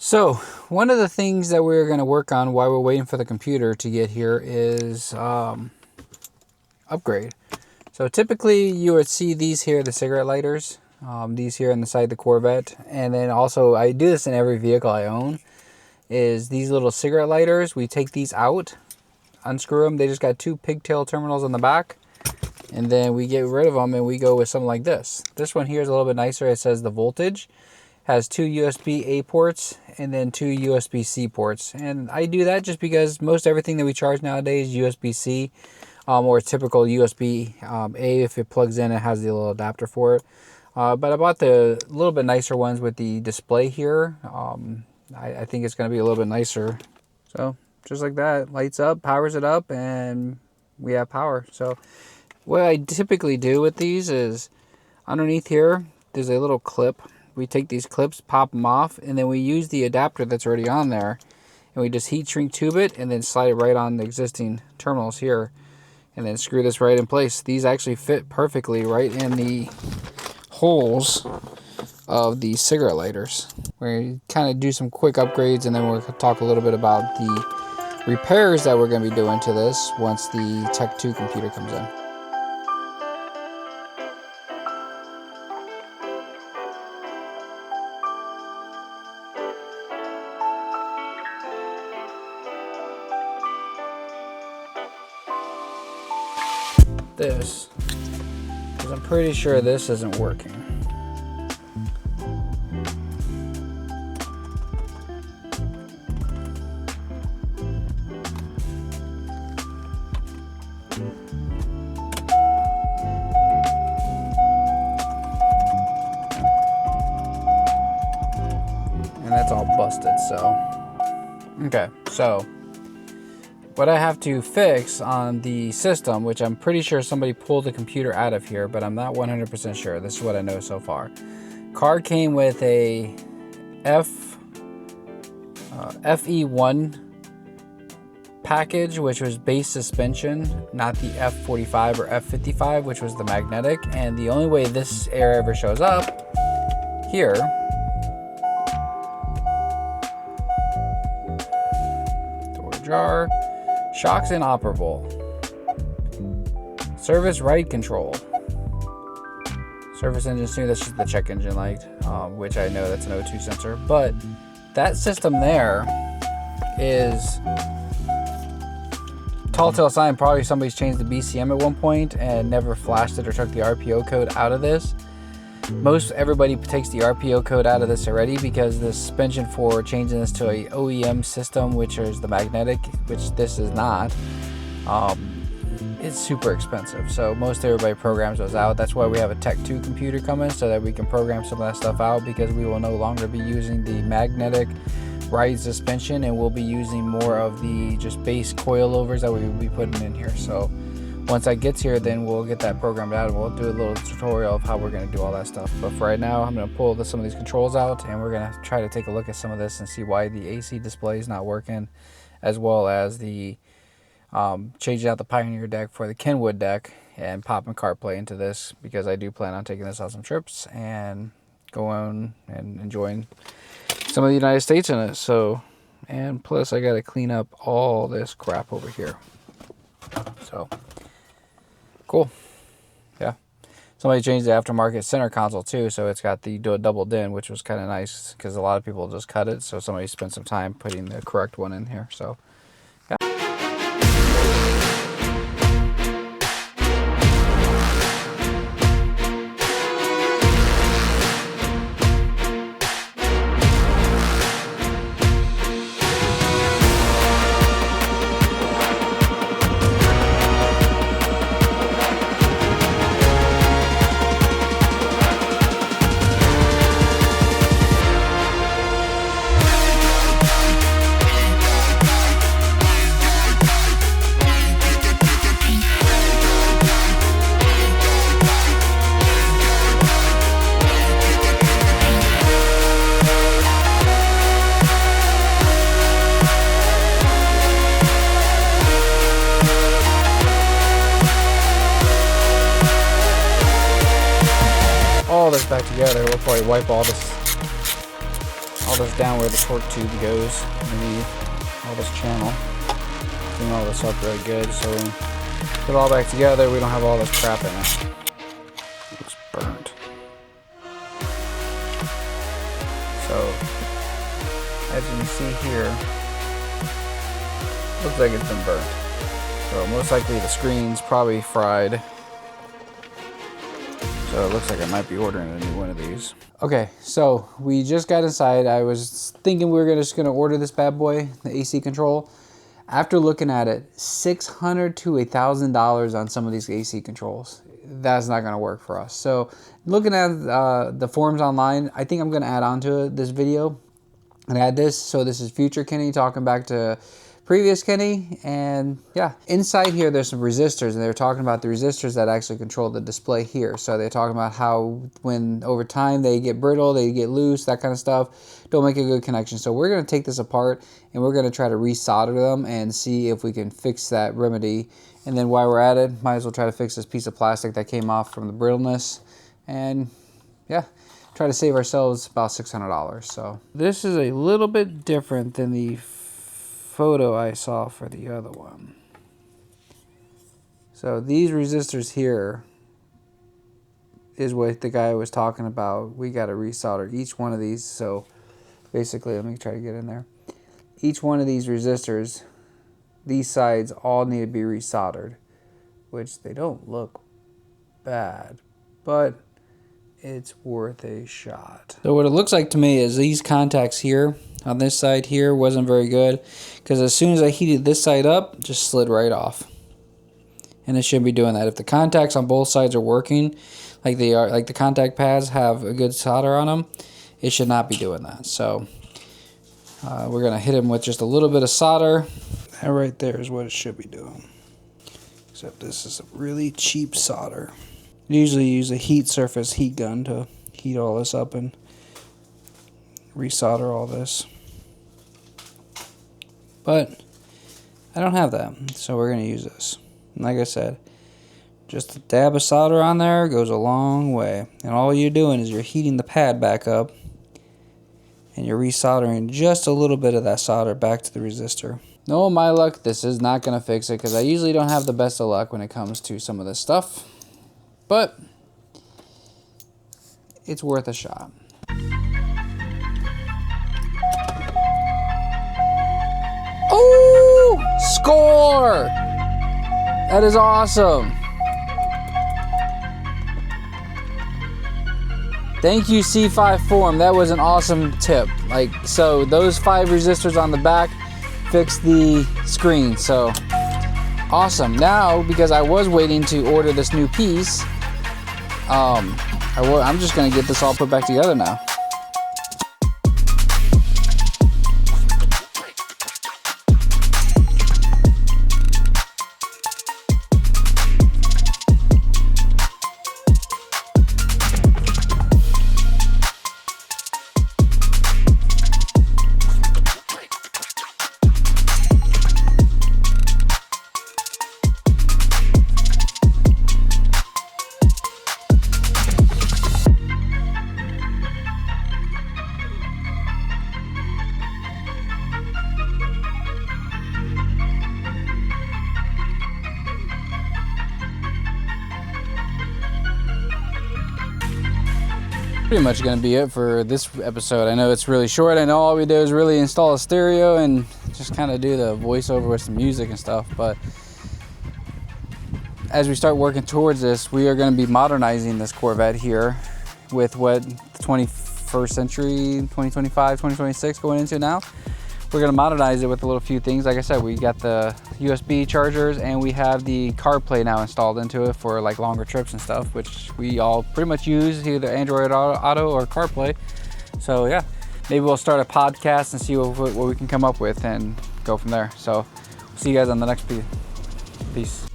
So one of the things that we're going to work on while we're waiting for the computer to get here is upgrade. So typically you would see these here, the cigarette lighters, these here on the side of the Corvette. And then also I do this in every vehicle I own, is these little cigarette lighters. We take these out, unscrew them. They just got two pigtail terminals on the back. And then we get rid of them and we go with something like this. This one here is a little bit nicer. It says the voltage. Has two USB-A ports and then two USB-C ports. And I do that just because most everything that we charge nowadays is USB-C or typical USB-A. If it plugs in, it has the little adapter for it. But I bought the little bit nicer ones with the display here. I think it's going to be a little bit nicer. So just like that, lights up, powers it up, and we have power. So what I typically do with these is underneath here, there's a little clip. We take these clips, pop them off, and then we use the adapter that's already on there, and we just heat shrink tube it and then slide it right on the existing terminals here, and then screw this right in place. These actually fit perfectly right in the holes of the cigarette lighters. We kind of do some quick upgrades, and then we'll talk a little bit about the repairs that we're going to be doing to this once the Tech 2 computer comes in. This, because I'm pretty sure this isn't working. And that's all busted, so. Okay, so what I have to fix on the system, which I'm pretty sure somebody pulled the computer out of here, but I'm not 100% sure. This is what I know so far. Card came with a FE1 package, which was base suspension, not the F45 or F55, which was the magnetic. And the only way this air ever shows up here door jar. Shocks inoperable. Service ride control. Service engine soon. That's just the check engine light, which I know that's an O2 sensor. But that system there is tall tale sign. Probably somebody's changed the BCM at one point and never flashed it or took the RPO code out of this. Most everybody takes the RPO code out of this already because the suspension for changing this to a OEM system, which is the magnetic, which this is not, it's super expensive. So most everybody programs those out. That's why we have a Tech 2 computer coming, so that we can program some of that stuff out, because we will no longer be using the magnetic ride suspension and we'll be using more of the just base coilovers that we will be putting in here. So once that gets here, then we'll get that programmed out and we'll do a little tutorial of how we're going to do all that stuff. But for right now, I'm going to pull some of these controls out and we're going to try to take a look at some of this and see why the AC display is not working, as well as the changing out the Pioneer deck for the Kenwood deck and popping CarPlay into this, because I do plan on taking this on some trips and going and enjoying some of the United States in it. So, and plus I got to clean up all this crap over here. So cool. Yeah. Somebody changed the aftermarket center console too, so it's got the double DIN, which was kind of nice because a lot of people just cut it. So somebody spent some time putting the correct one in here. So yeah. all this back together, we'll probably wipe all this all this down where the torque tube goes underneath all this channel. Clean all this up really good so when we put it all back together, we don't have all this crap in it. It looks burnt. So, as you can see here, looks like it's been burnt. So most likely the screen's probably fried. So it looks like I might be ordering a new one of these. Okay, so we just got inside. I was thinking we were just gonna order this bad boy, the AC control. After looking at it, $600 to $1,000 on some of these AC controls. That's not gonna work for us. So looking at the forums online, I think I'm gonna add on to this video and add this. So this is future Kenny talking back to previous Kenny, and yeah, inside here there's some resistors, and they're talking about the resistors that actually control the display here. So they're talking about how when over time they get brittle, they get loose, that kind of stuff, don't make a good connection. So we're going to take this apart and we're going to try to resolder them and see if we can fix that remedy. And then while we're at it, might as well try to fix this piece of plastic that came off from the brittleness, and yeah, try to save ourselves about $600. So this is a little bit different than the photo I saw for the other one. So these resistors here is what the guy was talking about. We got to resolder each one of these. So basically, let me try to get in there. Each one of these resistors, these sides all need to be resoldered, which they don't look bad, but it's worth a shot. So what it looks like to me is these contacts here on this side here wasn't very good, because as soon as I heated this side up, it just slid right off. And it shouldn't be doing that. If the contacts on both sides are working like they are, like the contact pads have a good solder on them, it should not be doing that. So we're gonna hit them with just a little bit of solder. That right there is what it should be doing. Except this is a really cheap solder. Usually use a heat surface heat gun to heat all this up and resolder all this. But I don't have that, so we're going to use this. And like I said, just a dab of solder on there goes a long way. And all you're doing is you're heating the pad back up and you're resoldering just a little bit of that solder back to the resistor. No, my luck, this is not going to fix it, because I usually don't have the best of luck when it comes to some of this stuff. But it's worth a shot. Oh, score! That is awesome. Thank you, C5 Forum. That was an awesome tip. Like, so those 5 resistors on the back fixed the screen. So awesome. Now, because I was waiting to order this new piece, I'm just gonna get this all put back together now. Pretty much going to be it for this episode. I know it's really short. I know all we do is really install a stereo and just kind of do the voiceover with some music and stuff, but as we start working towards this, we are going to be modernizing this Corvette here with what the 21st century, 2025, 2026 going into now. We're going to modernize it with a little few things. Like I said, we got the USB chargers and we have the CarPlay now installed into it for like longer trips and stuff, which we all pretty much use, either Android Auto or CarPlay. So yeah, maybe we'll start a podcast and see what we can come up with and go from there. So see you guys on the next piece. Peace.